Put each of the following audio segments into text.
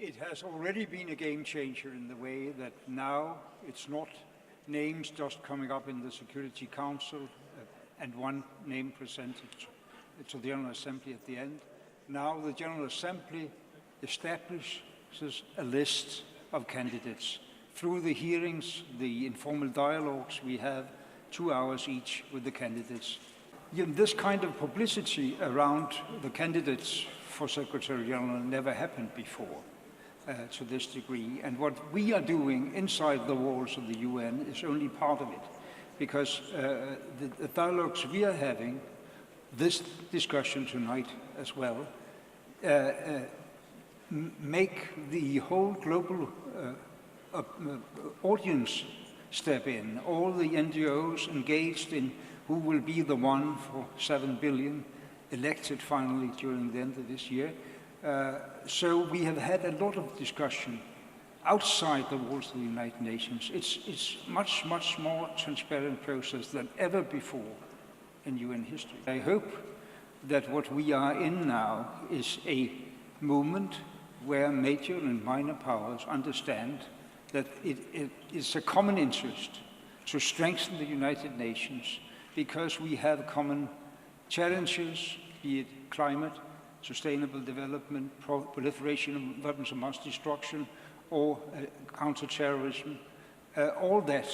It has already been a game changer in the way that now it's not names just coming up in the Security Council and one name presented to the General Assembly at the end. Now the General Assembly establishes a list of candidates. Through the hearings, the informal dialogues, we have 2 hours each with the candidates. This kind of publicity around the candidates for Secretary General never happened before. To this degree, and what we are doing inside the walls of the UN is only part of it, because the dialogues we are having, this discussion tonight as well, make the whole global audience step in, all the NGOs engaged in who will be the one for 7 billion elected finally during the end of this year. So we have had a lot of discussion outside the walls of the United Nations. It's much, much more transparent process than ever before in UN history. I hope that what we are in now is a moment where major and minor powers understand that it is a common interest to strengthen the United Nations because we have common challenges, be it climate, sustainable development, proliferation of weapons of mass destruction, or counter-terrorism. All that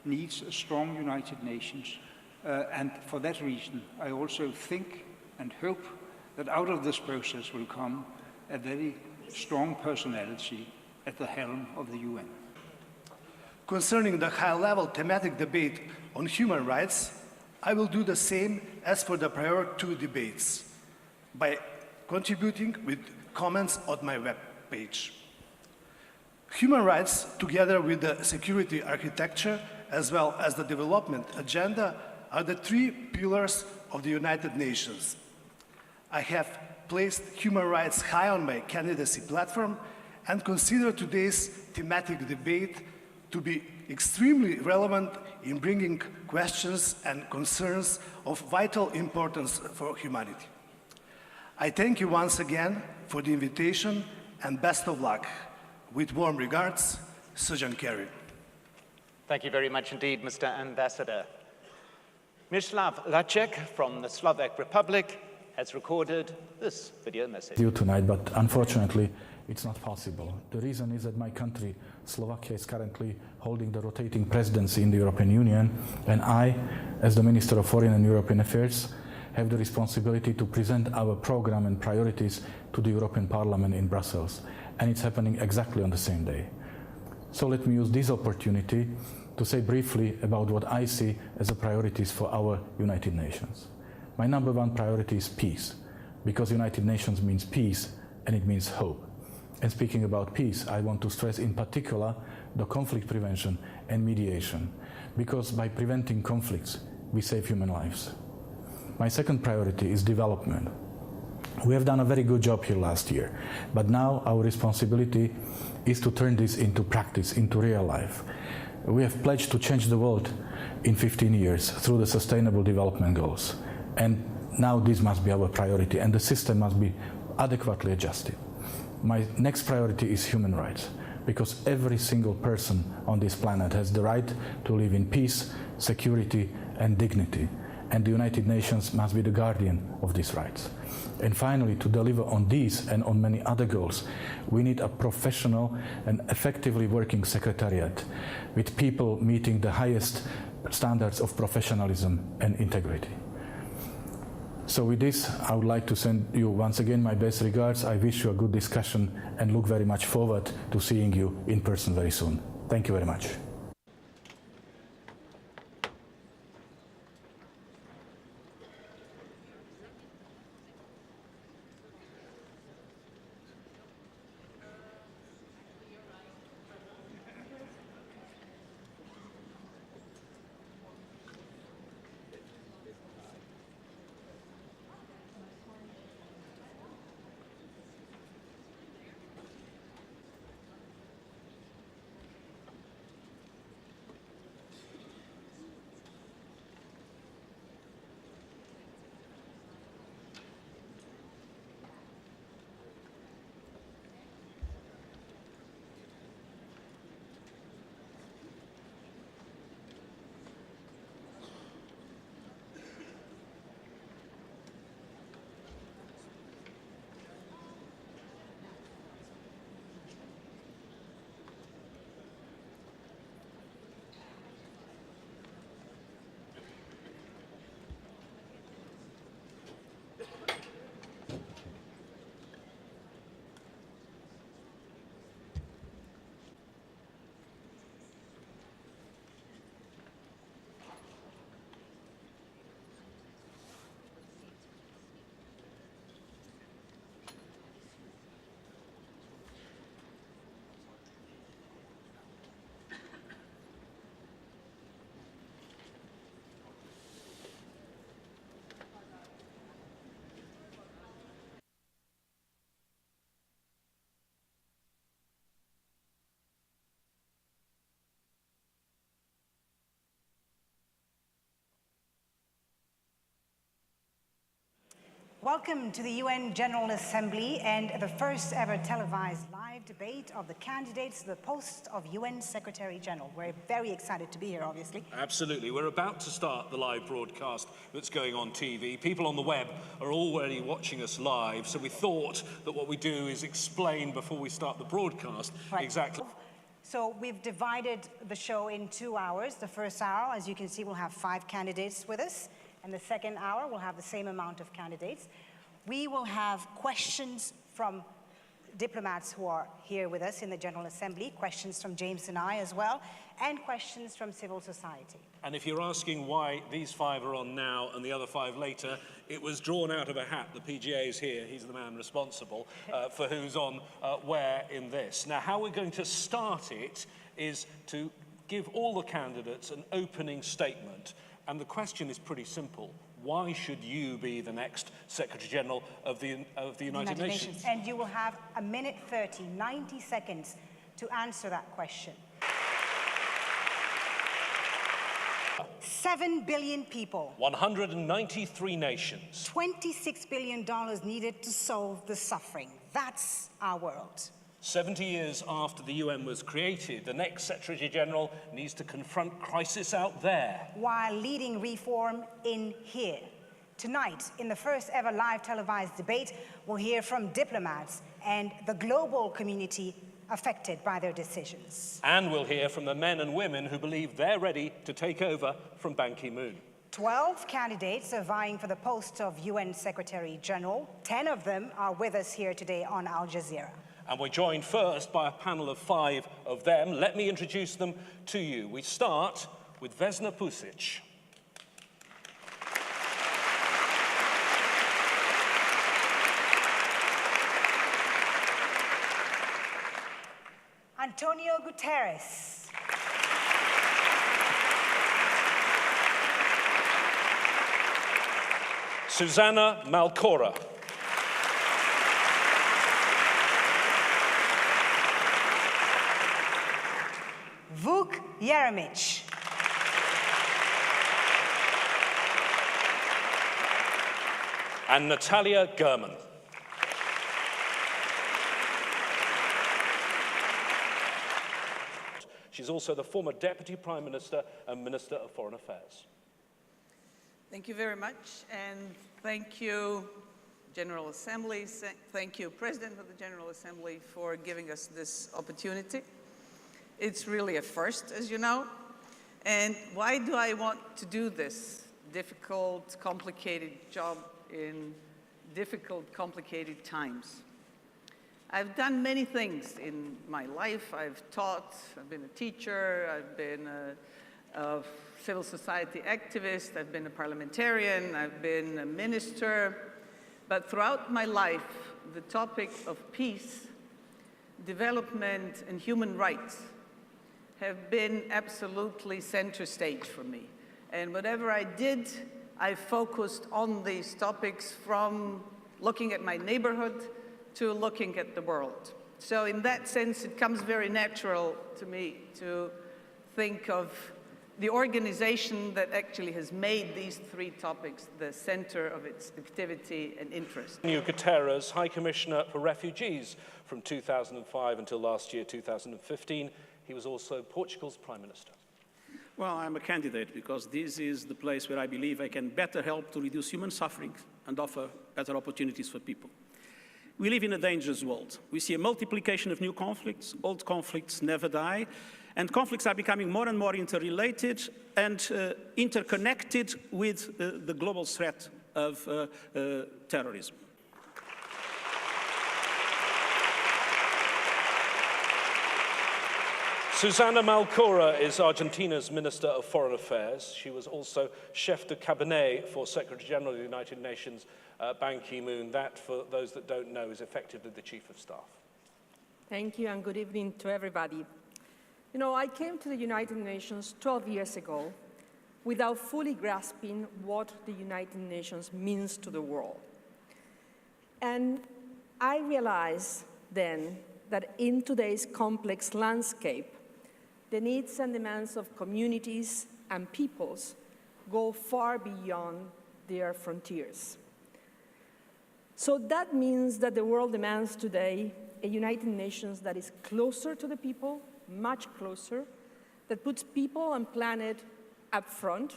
needs a strong United Nations. And for that reason, I also think and hope that out of this process will come a very strong personality at the helm of the UN. Concerning the high-level thematic debate on human rights, I will do the same as for the prior 2 debates, by contributing with comments on my web page. Human rights, together with the security architecture, as well as the development agenda, are the 3 pillars of the United Nations. I have placed human rights high on my candidacy platform and consider today's thematic debate to be extremely relevant in bringing questions and concerns of vital importance for humanity. I thank you once again for the invitation and best of luck. With warm regards, Sujan Kerry. Thank you very much indeed, Mr. Ambassador. Miroslav Lacek from the Slovak Republic has recorded this video message. You tonight, but unfortunately, it's not possible. The reason is that my country, Slovakia, is currently holding the rotating presidency in the European Union, and I, as the Minister of Foreign and European Affairs, have the responsibility to present our program and priorities to the European Parliament in Brussels. And it's happening exactly on the same day. So let me use this opportunity to say briefly about what I see as the priorities for our United Nations. My number 1 priority is peace, because United Nations means peace and it means hope. And speaking about peace, I want to stress in particular the conflict prevention and mediation, because by preventing conflicts, we save human lives. My second priority is development. We have done a very good job here last year, but now our responsibility is to turn this into practice, into real life. We have pledged to change the world in 15 years through the Sustainable Development Goals. And now this must be our priority, and the system must be adequately adjusted. My next priority is human rights, because every single person on this planet has the right to live in peace, security, and dignity. And the United Nations must be the guardian of these rights. And finally, to deliver on these and on many other goals, we need a professional and effectively working secretariat with people meeting the highest standards of professionalism and integrity. So with this, I would like to send you once again my best regards. I wish you a good discussion and look very much forward to seeing you in person very soon. Thank you very much. Welcome to the UN General Assembly and the first ever televised live debate of the candidates to the post of UN Secretary General. We're very excited to be here, obviously. Absolutely. We're about to start the live broadcast that's going on TV. People on the web are already watching us live, so we thought that what we do is explain before we start the broadcast exactly. So we've divided the show in 2 hours. The first hour, as you can see, we'll have 5 candidates with us. And the second hour, we'll have the same amount of candidates. We will have questions from diplomats who are here with us in the General Assembly, questions from James and I as well, and questions from civil society. And if you're asking why these 5 are on now and the other 5 later, it was drawn out of a hat. The PGA is here. He's the man responsible for who's on where in this. Now, how we're going to start it is to give all the candidates an opening statement. And the question is pretty simple. Why should you be the next Secretary General of the United Nations? And you will have 1 minute 30, 90 seconds to answer that question. 7 billion people. 193 nations. $26 billion needed to solve the suffering. That's our world. 70 years after the UN was created, the next Secretary General needs to confront crisis out there, while leading reform in here. Tonight, in the first ever live televised debate, we'll hear from diplomats and the global community affected by their decisions. And we'll hear from the men and women who believe they're ready to take over from Ban Ki-moon. 12 candidates are vying for the post of UN Secretary General. 10 of them are with us here today on Al Jazeera. And we're joined first by a panel of 5 of them. Let me introduce them to you. We start with Vesna Pusic. Antonio Guterres. Susanna Malcorra. Vuk Jeremic. And Natalia Gurman. She's also the former Deputy Prime Minister and Minister of Foreign Affairs. Thank you very much, and thank you, General Assembly. Thank you, President of the General Assembly, for giving us this opportunity. It's really a first, as you know. And why do I want to do this difficult, complicated job in difficult, complicated times? I've done many things in my life. I've taught, I've been a teacher, I've been a civil society activist, I've been a parliamentarian, I've been a minister. But throughout my life, the topic of peace, development, and human rights have been absolutely center stage for me. And whatever I did, I focused on these topics, from looking at my neighborhood to looking at the world. So in that sense, it comes very natural to me to think of the organization that actually has made these 3 topics the center of its activity and interest. Guterres, High Commissioner for Refugees from 2005 until last year, 2015. He was also Portugal's Prime Minister. Well, I'm a candidate because this is the place where I believe I can better help to reduce human suffering and offer better opportunities for people. We live in a dangerous world. We see a multiplication of new conflicts. Old conflicts never die. And conflicts are becoming more and more interrelated and interconnected with the global threat of terrorism. Susanna Malcorra is Argentina's Minister of Foreign Affairs. She was also chef de cabinet for Secretary General of the United Nations, Ban Ki-moon. That, for those that don't know, is effectively the Chief of Staff. Thank you, and good evening to everybody. You know, I came to the United Nations 12 years ago without fully grasping what the United Nations means to the world. And I realized then that in today's complex landscape, the needs and demands of communities and peoples go far beyond their frontiers. So that means that the world demands today a United Nations that is closer to the people, much closer, that puts people and planet up front,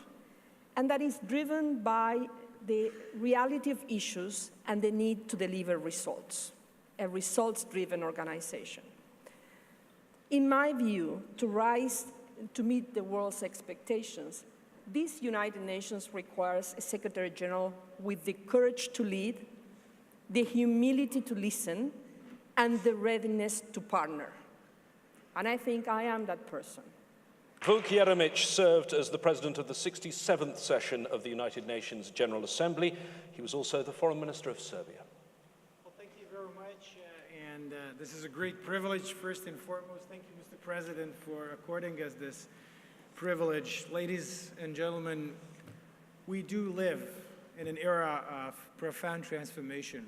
and that is driven by the reality of issues and the need to deliver results, a results-driven organization. In my view, to meet the world's expectations, this United Nations requires a Secretary General with the courage to lead, the humility to listen, and the readiness to partner. And I think I am that person. Vuk Jeremic served as the president of the 67th session of the United Nations General Assembly. He was also the foreign minister of Serbia. Well, thank you very much. This is a great privilege, first and foremost. Thank you, Mr. President, for according us this privilege. Ladies and gentlemen, we do live in an era of profound transformation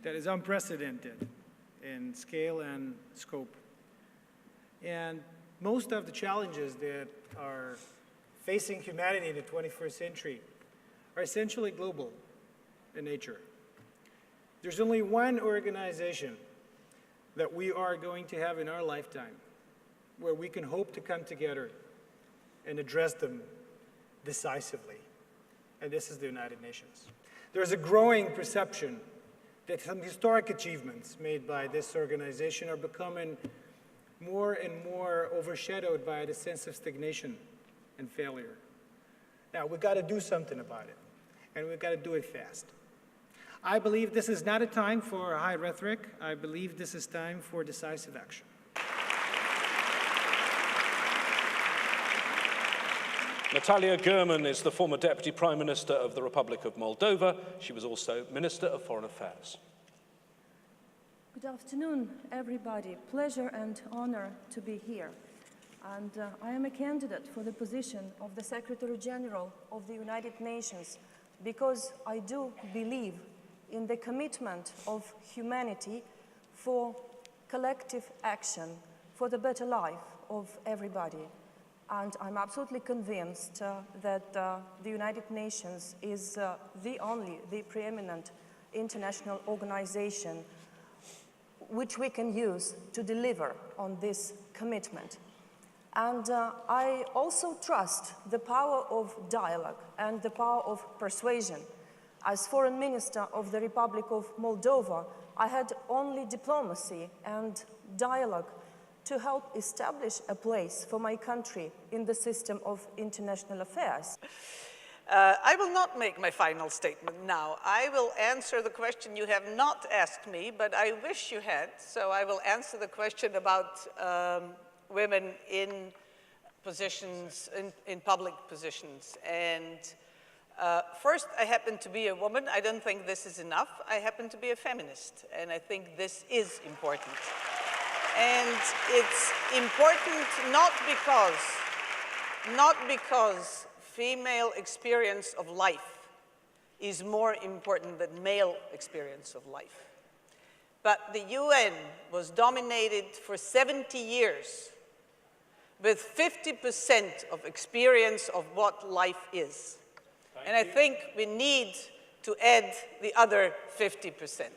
that is unprecedented in scale and scope. And most of the challenges that are facing humanity in the 21st century are essentially global in nature. There's only one organization that we are going to have in our lifetime where we can hope to come together and address them decisively, and this is the United Nations. There's a growing perception that some historic achievements made by this organization are becoming more and more overshadowed by the sense of stagnation and failure. Now, we've got to do something about it, and we've got to do it fast. I believe this is not a time for high rhetoric. I believe this is time for decisive action. Natalia Gurman is the former Deputy Prime Minister of the Republic of Moldova. She was also Minister of Foreign Affairs. Good afternoon, everybody. Pleasure and honor to be here. And I am a candidate for the position of the Secretary General of the United Nations because I do believe in the commitment of humanity for collective action, for the better life of everybody. And I'm absolutely convinced that the United Nations is the preeminent international organization which we can use to deliver on this commitment. And I also trust the power of dialogue and the power of persuasion. As Foreign Minister of the Republic of Moldova, I had only diplomacy and dialogue to help establish a place for my country in the system of international affairs. I will not make my final statement now. I will answer the question you have not asked me, but I wish you had. So I will answer the question about women in positions, in public positions. And first, I happen to be a woman. I don't think this is enough. I happen to be a feminist, and I think this is important. And it's important not because female experience of life is more important than male experience of life. But the UN was dominated for 70 years with 50% of experience of what life is. And I think we need to add the other 50%.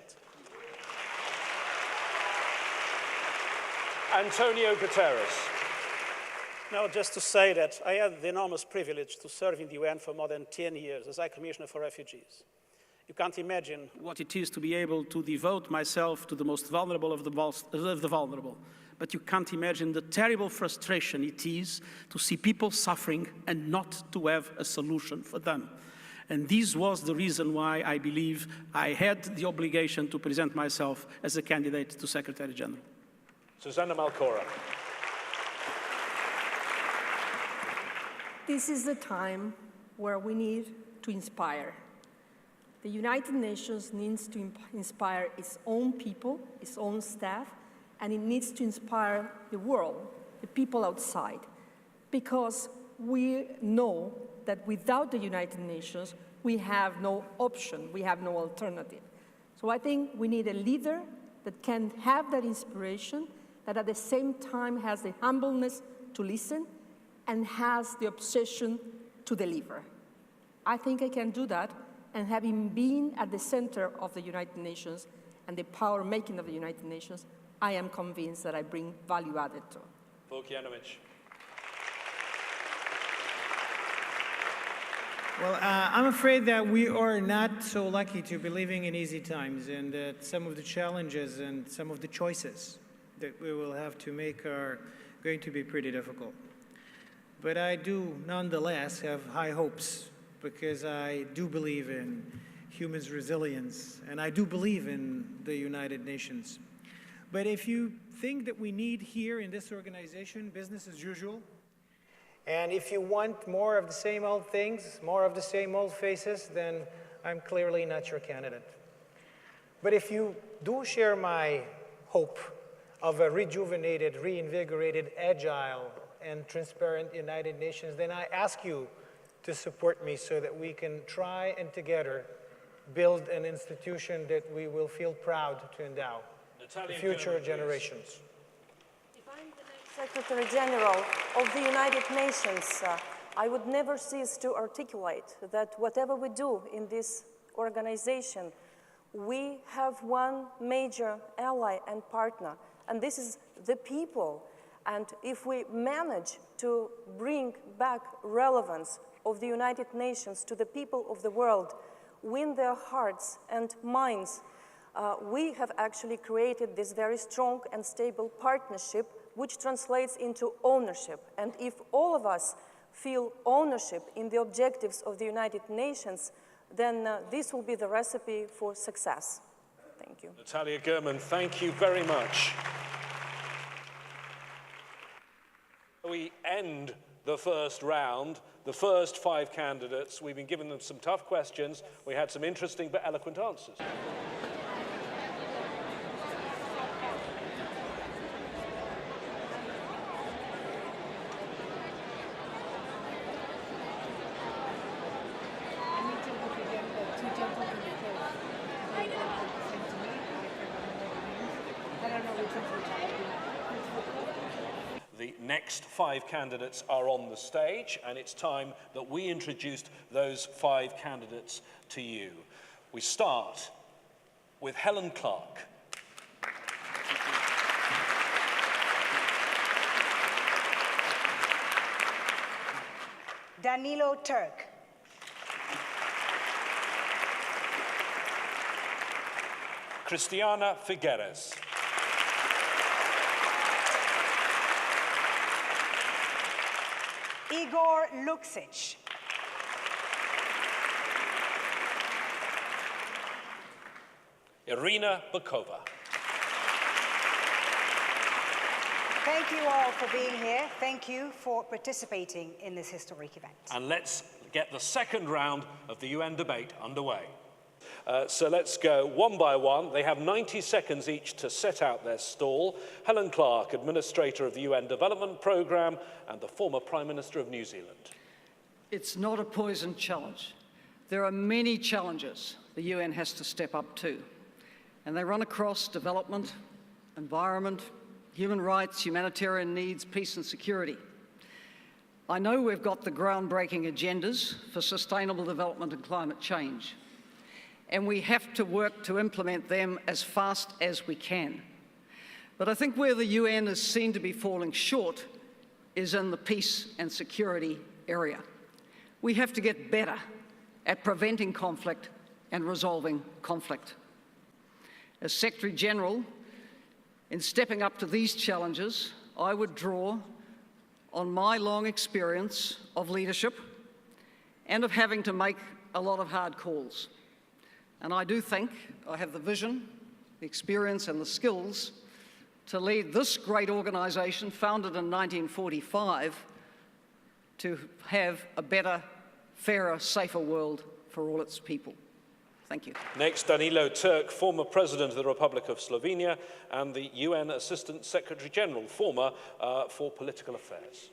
Antonio Guterres. Now, just to say that I had the enormous privilege to serve in the UN for more than 10 years as High Commissioner for Refugees. You can't imagine what it is to be able to devote myself to the most vulnerable of the vulnerable. But you can't imagine the terrible frustration it is to see people suffering and not to have a solution for them. And this was the reason why I believe I had the obligation to present myself as a candidate to Secretary General. Susanna Malcorra. This is the time where we need to inspire. The United Nations needs to inspire its own people, its own staff, and it needs to inspire the world, the people outside, because we know that without the United Nations, we have no option, we have no alternative. So I think we need a leader that can have that inspiration, that at the same time has the humbleness to listen and has the obsession to deliver. I think I can do that, and having been at the center of the United Nations and the power making of the United Nations, I am convinced that I bring value added to. Well, I'm afraid that we are not so lucky to be living in easy times, and that some of the challenges and some of the choices that we will have to make are going to be pretty difficult. But I do nonetheless have high hopes, because I do believe in humans' resilience, and I do believe in the United Nations. But if you think that we need here in this organization business as usual, and if you want more of the same old things, more of the same old faces, then I'm clearly not your candidate. But if you do share my hope of a rejuvenated, reinvigorated, agile, and transparent United Nations, then I ask you to support me so that we can try and together build an institution that we will feel proud to endow to future generations. If I'm the next Secretary General of the United Nations, I would never cease to articulate that whatever we do in this organization, we have one major ally and partner, and this is the people. And if we manage to bring back relevance of the United Nations to the people of the world, win their hearts and minds, we have actually created this very strong and stable partnership, which translates into ownership. And if all of us feel ownership in the objectives of the United Nations, then this will be the recipe for success. Thank you. Natalia Gurman, thank you very much. We end the first round. The first 5 candidates, we've been giving them some tough questions. We had some interesting but eloquent answers. The next 5 candidates are on the stage, and it's time that we introduced those 5 candidates to you. We start with Helen Clark. Danilo Turk. Christiana Figueres. Igor Luksic. Irina Bokova. Thank you all for being here. Thank you for participating in this historic event. And let's get the second round of the UN debate underway. So let's go one by one. They have 90 seconds each to set out their stall. Helen Clark, Administrator of the UN Development Programme and the former Prime Minister of New Zealand. It's not a poison challenge. There are many challenges the UN has to step up to, and they run across development, environment, human rights, humanitarian needs, peace and security. I know we've got the groundbreaking agendas for sustainable development and climate change, and we have to work to implement them as fast as we can. But I think where the UN is seen to be falling short is in the peace and security area. We have to get better at preventing conflict and resolving conflict. As Secretary General, in stepping up to these challenges, I would draw on my long experience of leadership and of having to make a lot of hard calls. And I do think I have the vision, the experience and the skills to lead this great organisation, founded in 1945, to have a better, fairer, safer world for all its people. Thank you. Next, Danilo Turk, former President of the Republic of Slovenia and the UN Assistant Secretary General, former for Political Affairs.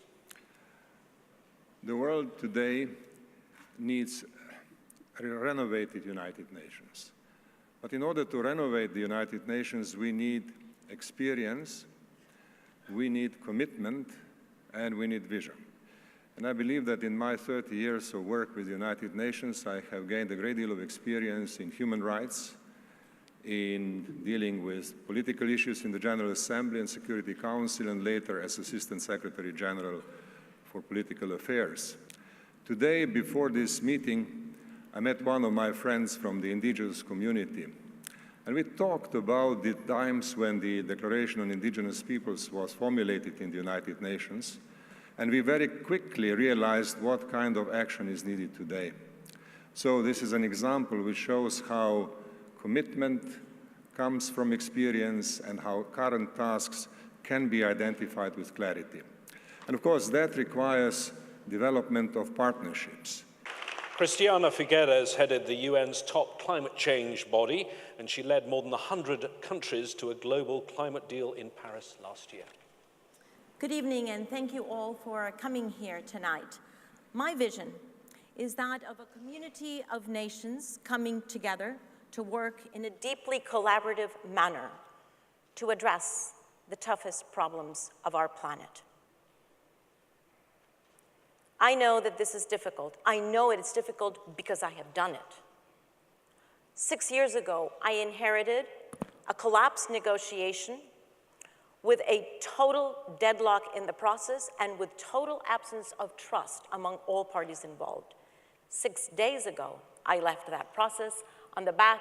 The world today needs a renovated United Nations. But in order to renovate the United Nations, we need experience, we need commitment, and we need vision. And I believe that in my 30 years of work with the United Nations, I have gained a great deal of experience in human rights, in dealing with political issues in the General Assembly and Security Council, and later as Assistant Secretary General for Political Affairs. Today, before this meeting, I met one of my friends from the indigenous community, and we talked about the times when the Declaration on Indigenous Peoples was formulated in the United Nations, and we very quickly realized what kind of action is needed today. So this is an example which shows how commitment comes from experience and how current tasks can be identified with clarity. And of course, that requires development of partnerships. Christiana Figueres headed the UN's top climate change body, and she led more than 100 countries to a global climate deal in Paris last year. Good evening, and thank you all for coming here tonight. My vision is that of a community of nations coming together to work in a deeply collaborative manner to address the toughest problems of our planet. I know that this is difficult. I know it's difficult because I have done it. 6 years ago, I inherited a collapsed negotiation with a total deadlock in the process and with total absence of trust among all parties involved. 6 days ago, I left that process on the back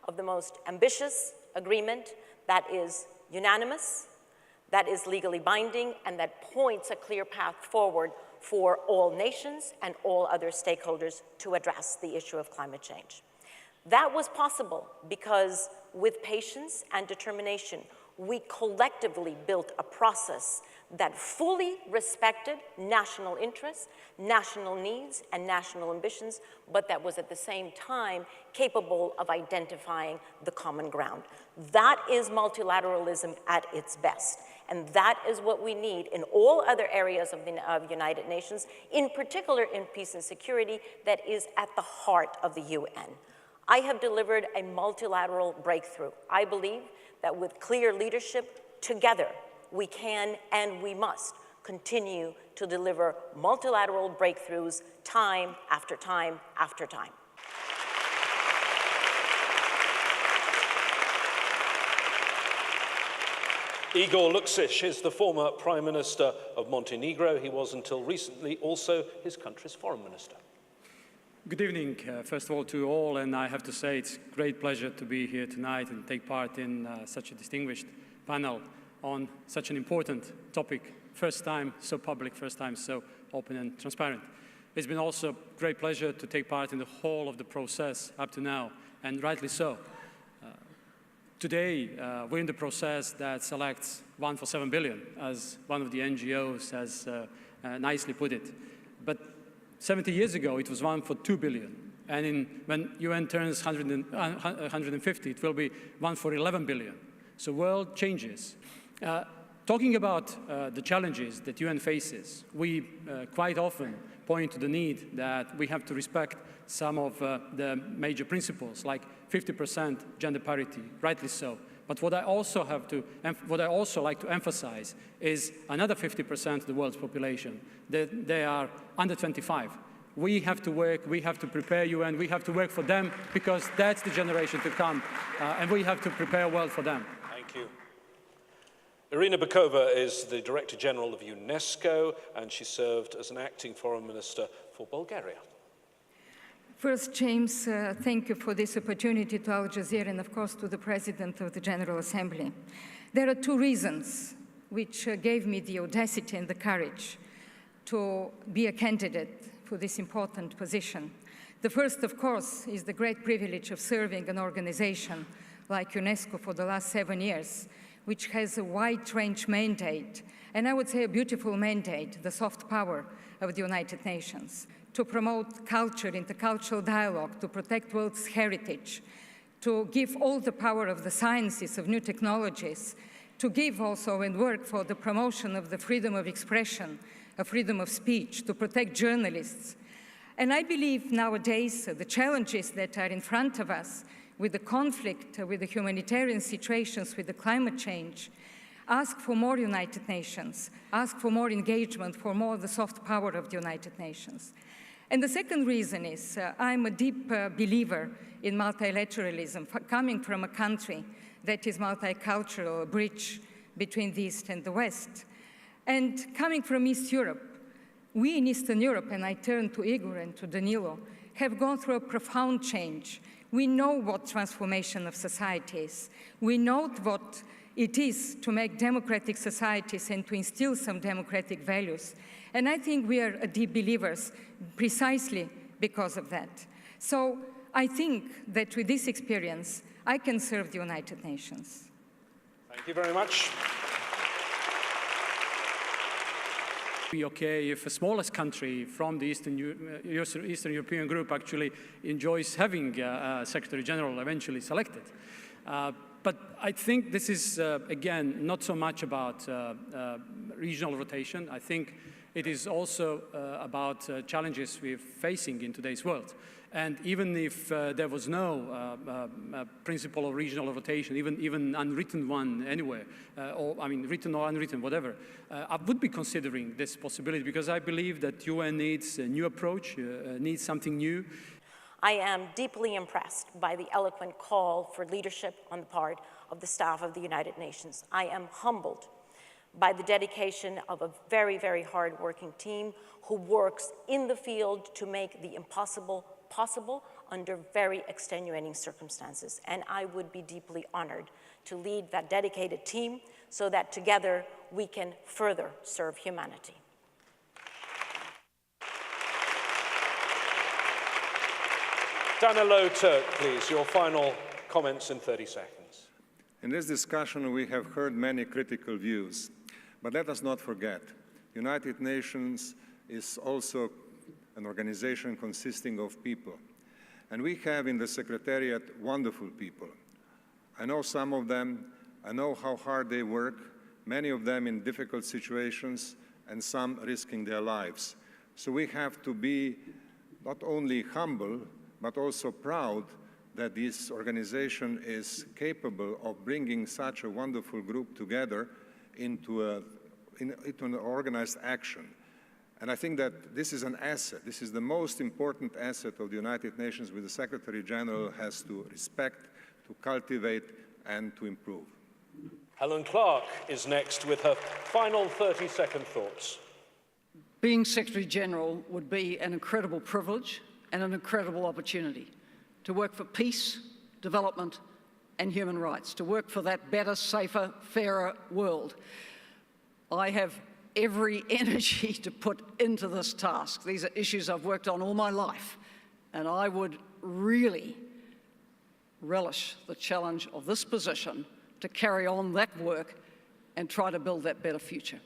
of the most ambitious agreement that is unanimous, that is legally binding, and that points a clear path forward for all nations and all other stakeholders to address the issue of climate change. That was possible because with patience and determination, we collectively built a process that fully respected national interests, national needs, and national ambitions, but that was at the same time capable of identifying the common ground. That is multilateralism at its best. And that is what we need in all other areas of the United Nations, in particular in peace and security, that is at the heart of the UN. I have delivered a multilateral breakthrough. I believe that with clear leadership, together, we can and we must continue to deliver multilateral breakthroughs time after time after time. Igor Lukšić is the former Prime Minister of Montenegro. He was until recently also his country's foreign minister. Good evening, first of all, to all, and I have to say it's a great pleasure to be here tonight and take part in such a distinguished panel on such an important topic. First time so public, first time so open and transparent. It's been also a great pleasure to take part in the whole of the process up to now, and rightly so. Today, we're in the process that selects 1 for 7 billion, as one of the NGOs has nicely put it. But 70 years ago, it was 1 for 2 billion. And when UN turns 150, it will be 1 for 11 billion. So world changes. Talking about the challenges that UN faces, we quite often point to the need that we have to respect some of the major principles, like 50% gender parity, rightly so. But what I also like to emphasize is another 50% of the world's population, that they are under 25. We have to work, we have to prepare UN, we have to work for them, because that's the generation to come, and we have to prepare well for them. Thank you. Irina Bokova is the Director General of UNESCO, and she served as an acting foreign minister for Bulgaria. First, James, thank you for this opportunity to Al Jazeera and, of course, to the President of the General Assembly. There are two reasons which gave me the audacity and the courage to be a candidate for this important position. The first, of course, is the great privilege of serving an organization like UNESCO for the last 7 years, which has a wide-range mandate, and I would say a beautiful mandate, the soft power of the United Nations, to promote culture, intercultural dialogue, to protect world's heritage, to give all the power of the sciences, of new technologies, to give also and work for the promotion of the freedom of expression, of freedom of speech, to protect journalists. And I believe nowadays the challenges that are in front of us with the conflict, with the humanitarian situations, with the climate change, ask for more United Nations, ask for more engagement, for more of the soft power of the United Nations. And the second reason is I'm a deep believer in multilateralism, coming from a country that is multicultural, a bridge between the East and the West. And coming from East Europe, we in Eastern Europe, and I turn to Igor and to Danilo, have gone through a profound change. We know what transformation of society is. We know what it is to make democratic societies and to instill some democratic values. And I think we are deep believers precisely because of that. So I think that with this experience, I can serve the United Nations. Thank you very much. Be okay if a smallest country from the Eastern European group actually enjoys having a Secretary General eventually selected. But I think this is, again, not so much about regional rotation. I think it is also about challenges we're facing in today's world. And even if there was no principle of regional rotation, even unwritten one anywhere, or I mean written or unwritten, whatever, I would be considering this possibility because I believe that UN needs a new approach, needs something new. I am deeply impressed by the eloquent call for leadership on the part of the staff of the United Nations. I am humbled by the dedication of a very, very hard-working team who works in the field to make the impossible possible under very extenuating circumstances. And I would be deeply honored to lead that dedicated team so that together we can further serve humanity. Danilo Turk, please, your final comments in 30 seconds. In this discussion, we have heard many critical views, but let us not forget, the United Nations is also an organization consisting of people. And we have in the Secretariat wonderful people. I know some of them, I know how hard they work, many of them in difficult situations, and some risking their lives. So we have to be not only humble, but also proud that this organization is capable of bringing such a wonderful group together into an organized action. And I think that this is an asset. This is the most important asset of the United Nations, which the Secretary General has to respect, to cultivate, and to improve. Helen Clark is next with her final 30-second thoughts. Being Secretary General would be an incredible privilege and an incredible opportunity to work for peace, development, and human rights, to work for that better, safer, fairer world. I have every energy to put into this task. These are issues I've worked on all my life, and I would really relish the challenge of this position to carry on that work and try to build that better future.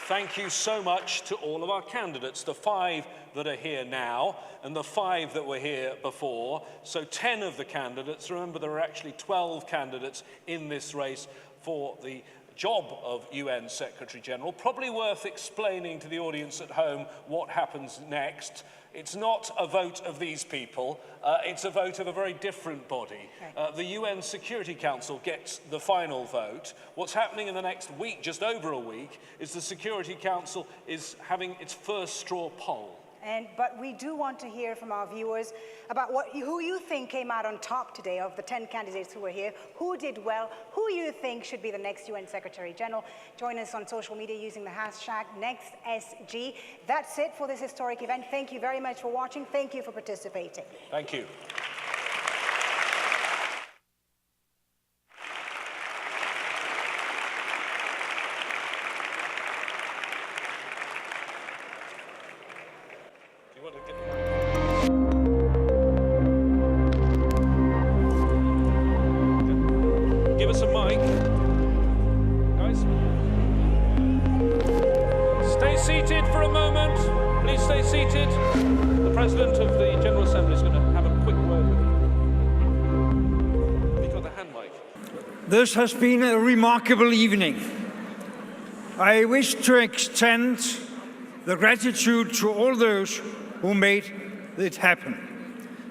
Thank you so much to all of our candidates, the 5 that are here now and the 5 that were here before. So 10 of the candidates. Remember, there are actually 12 candidates in this race for the job of UN Secretary General. Probably worth explaining to the audience at home what happens next. It's not a vote of these people, it's a vote of a very different body. The UN Security Council gets the final vote. What's happening in the next week, just over a week, is the Security Council is having its first straw poll. But we do want to hear from our viewers about who you think came out on top today of the 10 candidates who were here, who did well, who you think should be the next UN Secretary General. Join us on social media using the hashtag NextSG. That's it for this historic event. Thank you very much for watching. Thank you for participating. Thank you. Give us a mic. Guys. Stay seated for a moment. Please stay seated. The President of the General Assembly is going to have a quick word with you. Have you got the hand mic? This has been a remarkable evening. I wish to extend the gratitude to all those who made it happen.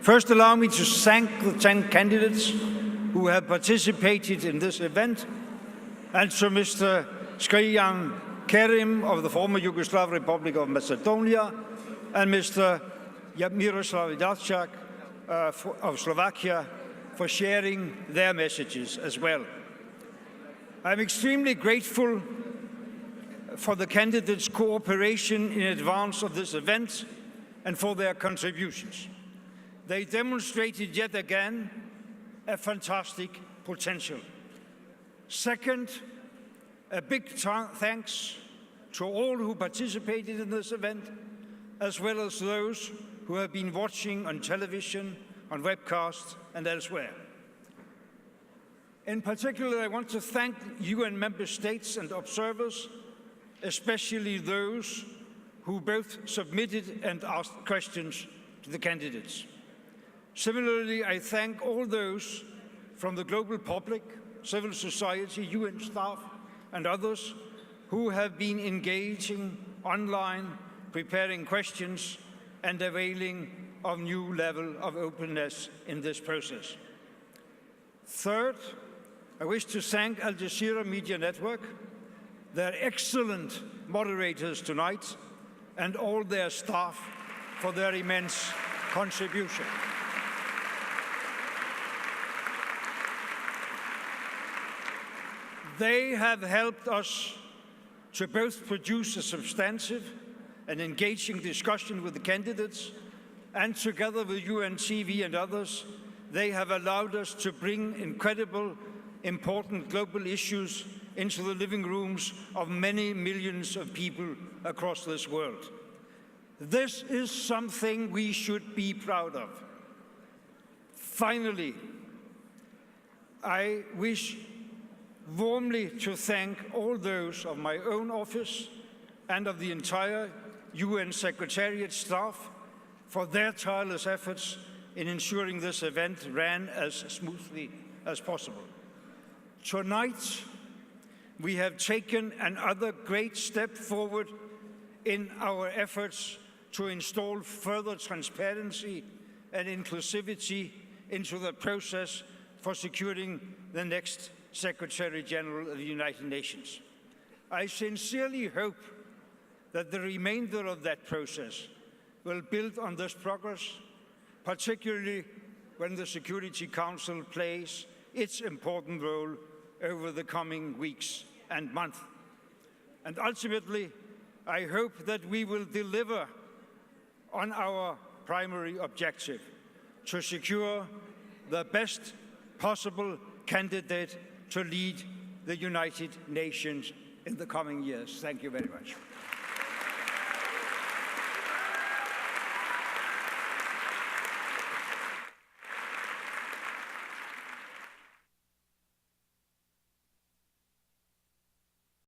First, allow me to thank the 10 candidates who have participated in this event, and to Mr. Skrijan Kerim of the former Yugoslav Republic of Macedonia, and Mr. Miroslav Lacek of Slovakia for sharing their messages as well. I'm extremely grateful for the candidates' cooperation in advance of this event and for their contributions. They demonstrated yet again a fantastic potential. Second, a big thanks to all who participated in this event, as well as those who have been watching on television, on webcasts, and elsewhere. In particular, I want to thank UN member states and observers, especially those who both submitted and asked questions to the candidates. Similarly, I thank all those from the global public, civil society, UN staff, and others who have been engaging online, preparing questions, and availing of new level of openness in this process. Third, I wish to thank Al Jazeera Media Network, their excellent moderators tonight, and all their staff for their immense contribution. They have helped us to both produce a substantive and engaging discussion with the candidates, and together with UN TV and others, they have allowed us to bring incredible, important global issues into the living rooms of many millions of people across this world. This is something we should be proud of. Finally, I wish warmly to thank all those of my own office and of the entire UN Secretariat staff for their tireless efforts in ensuring this event ran as smoothly as possible. Tonight, we have taken another great step forward in our efforts to install further transparency and inclusivity into the process for securing the next Secretary General of the United Nations. I sincerely hope that the remainder of that process will build on this progress, particularly when the Security Council plays its important role over the coming weeks and months. And ultimately, I hope that we will deliver on our primary objective, to secure the best possible candidate to lead the United Nations in the coming years. Thank you very much.